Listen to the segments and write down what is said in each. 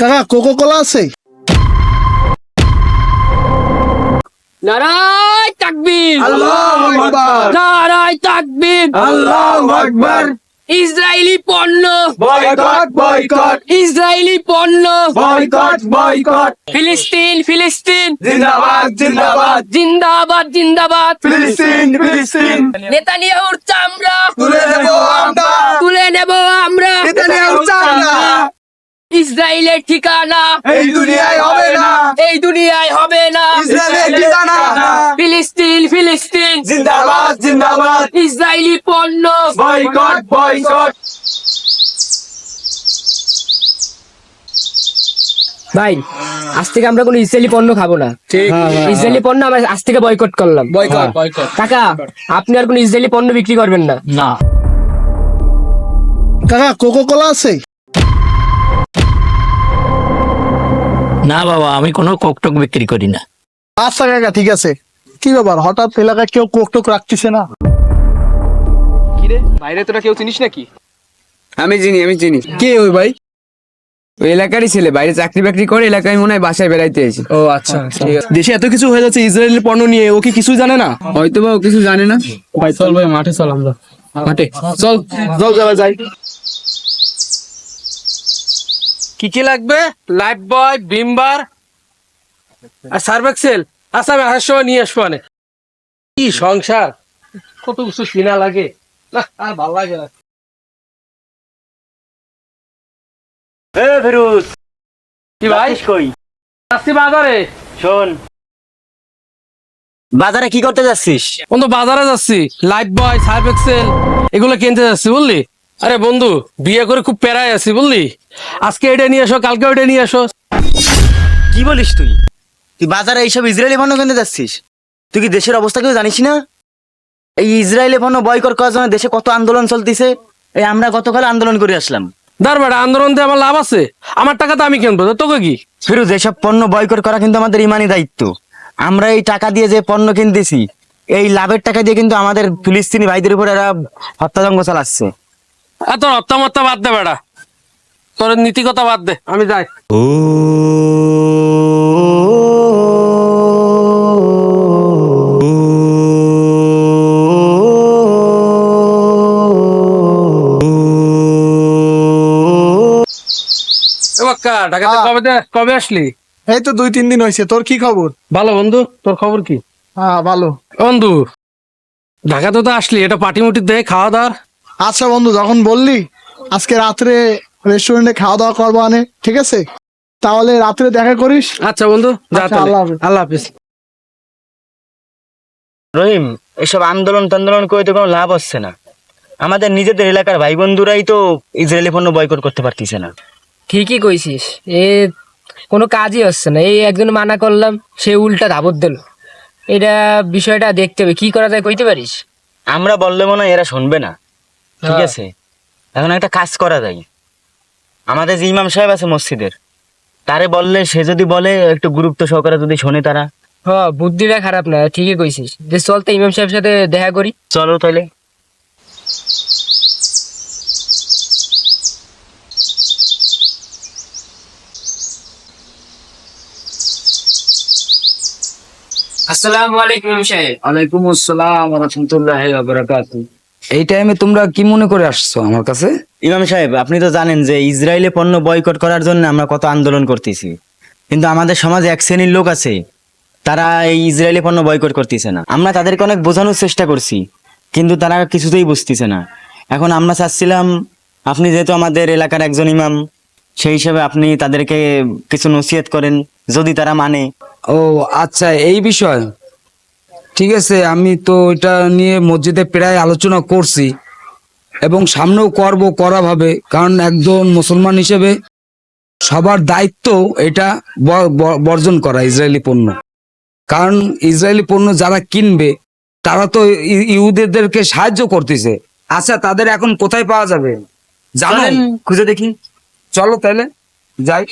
কাকা Coca Cola আছে? নারায় তাকবীর, আল্লাহু আকবার, নারায় তাকবীর, আল্লাহু আকবার। ইসরায়েলি পণ্য বয়কট বয়কট ইসরায়েলি পণ্য বয়কট বয়কট। ফিলিস্তিন ফিলিস্তিন জিন্দাবাদ জিন্দাবাদ। জিন্দাবাদ জিন্দাবাদ। ফিলিস্তিন ফিলিস্তিন। নেতানিয়াহুর চামড়া তুলে নেব আমরা, তুলে নেব আমরা। নেতানিয়াহুর চামড়া ইসরায়েলের ঠিকানা এই দুনিয়ায় হবে না, এই দুনিয়ায় হবে না। ইসরায়েলের ঠিকানা। ফিলিস্তিন ফিলিস্তিন জিন্দাবাদ জিন্দাবাদ। ইসরায়েলি পণ্য বয়কট বয়কট। ভাই আজ থেকে আমরা কোনো ইসরায়েলি পণ্য খাবো না। ঠিক। ইসরায়েলি পণ্য আমরা আজ থেকে বয়কট করলাম। Boycott boycott. কাকা আপনি আর কোনো ইসরায়েলি পণ্য বিক্রি করবেন না। না। কাকা কোকো কোলা আছে? না বাবা, আমি কোনো কোকটোক বিক্রি করি না। আচ্ছা কাকা ঠিক আছে। কি ব্যাপার, হঠাৎ এলাকায় কেউ কোক টোক রাখতেছে না? কিরে বাইরে তোরা কেউ চিনিস নাকি? আমি চিনি। কে ওই ভাই? ওই এলাকারই ছেলে, বাইরে চাকরি বাকরি করে, এলাকায় মনে হয় বাসায় বেড়াইতে এসে। ও আচ্ছা ঠিক আছে। দেশে এত কিছু হয়ে যাচ্ছে ইসরায়েলের পণ্য নিয়ে, ও কি কিছুই জানে না? হয়তো বা ও কিছু জানে না। ভাই চল ভাই মাঠে চল, আমরা মাঠে চল চল যাওয়া যাই। কি কি লাগবে? লাইফ বয়, ভিমবার আর সার্ভেক্সেল। আচ্ছা আমি আসার সময় নিয়ে আসবো। মানে কি সংসার, কত কিছু কিনা লাগে না, আর ভালো লাগে না। ফিরোজ, কি ভাই? কই? আসছি বাজারে। শোন, বাজারে কি করতে যাচ্ছিস? বন্ধু বাজারে যাচ্ছি, লাইফ বয় সার্ভেক্সেল এগুলো কিনতে যাচ্ছি বুঝলি। আরে বন্ধু বিয়ে করে খুব প্যারায় আছি বুঝলি, আজকে এটা নিয়ে আসো, কালকে ওইটা নিয়ে আসো। কি বলিস তুই? তুই বাজারে এইসব ইসরায়েলি পণ্য কিনতে যাচ্ছিস? তুই কি দেশের অবস্থা কেউ জানিস না? এই ইসরায়েলি পণ্য বয়কট করার জন্য দেশে কত আন্দোলন চলতেছে। এই আমরা গতকাল আন্দোলন করে আসলাম। দাঁড় আন্দোলন দিয়ে আমার লাভ আছে? আমার টাকা তো আমি কিনবো, তোকে কি? ফিরোজ, এসব পণ্য বয়কট করা কিন্তু আমাদের ইমানি দায়িত্ব। আমরা এই টাকা দিয়ে যে পণ্য কিনতেছি, এই লাভের টাকা দিয়ে কিন্তু আমাদের ফিলিস্তিনি ভাইদের উপর এরা হত্যাযজ্ঞ চালাচ্ছে। এত হত্যামত্তা বাদ দে বেটা, তোর নীতিকতা বাদ দে, আমি যাই। ঢাকাতে কবে আসলি? এই তো 2-3 দিন হয়েছে। তোর কি খবর? ভালো বন্ধু, তোর খবর কি? হ্যাঁ ভালো। বন্ধু ঢাকাতে তো আসলি, এটা পাটি মুটি দে, খাওয়া দাওয়ার। আচ্ছা বন্ধু, যখন বললি আজকে রাত্রে রেস্টুরেন্টে খাওয়া দাওয়া করবো আনে, ঠিক আছে তাহলে রাত্রে দেখা করিস। আচ্ছা বন্ধু যা আচ্ছা, তাহলে। আল্লাহ হাফেজ। আল্লাহ হাফিজ। রহিম, এসব আন্দোলন টান্দোলন করে তো কোনো লাভ হচ্ছে না। আমাদের নিজেদের এলাকার ভাই বন্ধুরাই তো ইসরায়েলি পণ্য বয়কট করতে পারতেছে না। ঠিকই কইছিস, এ কোনো কাজই হচ্ছে না। এই একজন মানা করলাম, সে উল্টা দাবত দিল। এটা বিষয়টা দেখতে হবে, কি করা যায় কইতে পারিস? আমরা বললে মনে হয় এরা শুনবে না, ঠিক হ্যাঁ। আছে। এখন একটা কাজ করা যায়, আমাদের যে ইমাম সাহেব আছে মসজিদের, তারে বললে, সে যদি বলে একটু গুরুত্ব সহকারে যদি শোনে তারা। বুদ্ধিটা খারাপ না, ঠিকই কইছিস। যে চল তো ইমাম সাহেবের সাথে দেখা করি। চলো তাহলে। আসসালামু আলাইকুম ইমাম সাহেব। ওয়ালাইকুম আসসালাম ওয়া রাহমাতুল্লাহি ওয়া বারাকাতুহু। এই টাইমে তোমরা কি মনে করে আসছো আমার কাছে? ইমাম সাহেব, আপনি তো জানেন যে ইসরায়েলে পণ্য বয়কট করার জন্য আমরা কত আন্দোলন করতেছি, কিন্তু আমাদের সমাজে এক শ্রেণীর লোক আছে, তারা এই ইসরায়েলি পণ্য বয়কট করতেছে না। আমরা তাদেরকে অনেক বোঝানোর চেষ্টা করছি, কিন্তু তারা কিছুতেই বুঝতেছে না। এখন আমরা চাচ্ছিলাম, আপনি যেহেতু আমাদের এলাকার একজন ইমাম, সেই হিসাবে আপনি তাদেরকে কিছু নসিহত করেন, যদি তারা মানে। ও আচ্ছা, এই বিষয় ঠিক আছে। আমি তো এটা নিয়ে মসজিদে প্রায় আলোচনা করছি এবং সামনেও করা ভাবে, কারণ একজন মুসলমান হিসেবে সবার দায়িত্ব এটা বর্জন করা ইসরায়েলি পণ্য। কারণ ইসরায়েলি পণ্য যারা কিনবে তারা তো ইহুদিদেরকে সাহায্য করতেছে। আচ্ছা, তাদের এখন কোথায় পাওয়া যাবে জানেন? চলেন খুঁজে দেখি। চলো তাহলে যাই।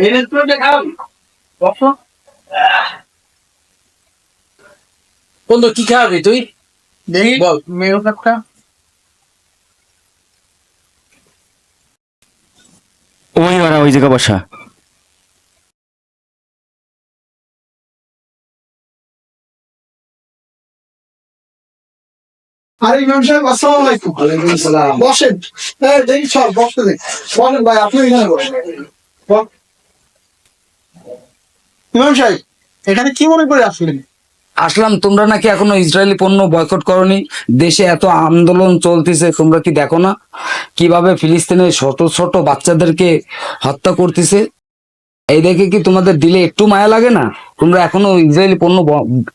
এই রেস্টুরেন্টে খাওয়াবি? বসো। বন্ধু কি খাওয়াবি তুই? দেখি বল। মেনু কার্ডটা। ওই ওরা ওই জায়গা বসা। আরে ইমাম সাহেব, আসসালামু আলাইকুম। বসেন। দেখি সব বসতে দে। বসেন ভাই, আপনি এখানে বসেন। ইমাম সাহেব, এখানে কি মনে করে আসলেন? আসলাম, তোমরা নাকি এখনো ইসরায়েলি পণ্য বয়কট করনি। দেশে এত আন্দোলন চলতেছে, তোমরা কি দেখো না কিভাবে ফিলিস্তিনের ছোট ছোট বাচ্চাদেরকে হত্যা করতেছে? এই দেখে কি তোমাদের দিলে একটু মায়া লাগে না? তোমরা এখনো ইসরায়েলি পণ্য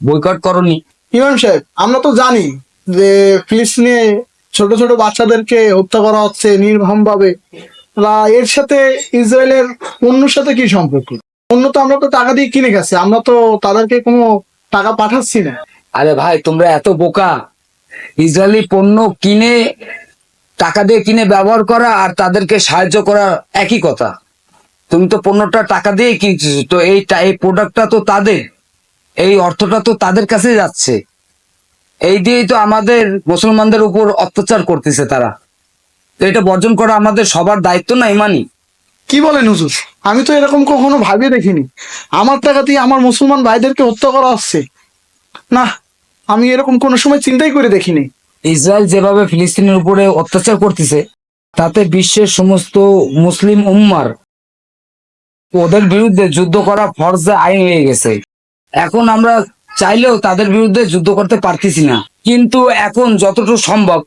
বয়কট করনি। ইমাম সাহেব, আমরা তো জানি যে ফিলিস্তিনে ছোট ছোট বাচ্চাদেরকে হত্যা করা হচ্ছে নির্মম ভাবে। এর সাথে ইসরায়েলের পণ্যের সাথে কি সম্পর্ক? পণ্য তো আমরা তো টাকা দিয়ে কিনে গেছি, আমরা তো তাদেরকে কোনো টাকা পাঠাচ্ছি না। আরে ভাই, তোমরা এত বোকা! ইসরায়েলি পণ্য কিনে টাকা দিয়ে কিনে ব্যবহার করা আর তাদেরকে সাহায্য করা একই কথা। তুমি তো পণ্যটা টাকা দিয়ে কিনছো, তো এই প্রোডাক্টটা তো তাদের, এই অর্থটা তো তাদের কাছে যাচ্ছে। এই দিয়েই তো আমাদের মুসলমানদের উপর অত্যাচার করতেছে তারা। তো এটা বর্জন করা আমাদের সবার দায়িত্ব না, ইমানি? কি বলেন হুজুর? আমি তো এরকম কখনো ভাবিয়ে দেখিনি। আমার টাকা দিয়ে আমার মুসলমান ভাইদেরকে হত্যা করা হচ্ছে। না, আমি এরকম কোনো সময় চিন্তাই করে দেখিনি। ইসরায়েল যেভাবে ফিলিস্তিনের উপরে অত্যাচার করতেছে, তাতে বিশ্বের সমস্ত মুসলিম উম্মার ওদের বিরুদ্ধে যুদ্ধ করা ফরজে আইন হয়ে গেছে। এখন আমরা চাইলেও তাদের বিরুদ্ধে যুদ্ধ করতে পারতেছি না, কিন্তু এখন যতটুকু সম্ভব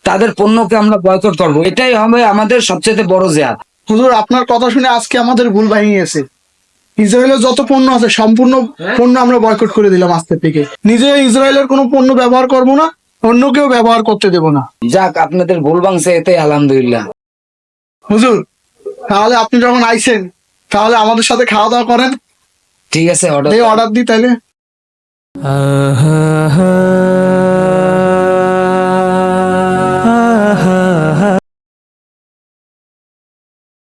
তাদের পণ্যকে আমরা বয়কট করব। এটাই হবে আমাদের সবচেয়ে বড় জেহাদ। হুজুর, আপনার কথা শুনে আজকে আমাদের ভুল ভেঙে গেছে। ইসরায়েলের যত পণ্য আছে সম্পূর্ণ পণ্য আমরা বয়কট করে দিলাম আজকে থেকে। নিজে ইসরায়েলের কোনো পণ্য ব্যবহার করবো না, অন্য কেউ ব্যবহার করতে দেবো না। যাক, আপনাদের ভুল ভাঙছে, এতে আলহামদুলিল্লাহ। হুজুর, তাহলে আপনি যখন আইছেন তাহলে আমাদের সাথে খাওয়া দাওয়া করেন। ঠিক আছে, অর্ডার অর্ডার দিই তাইলে।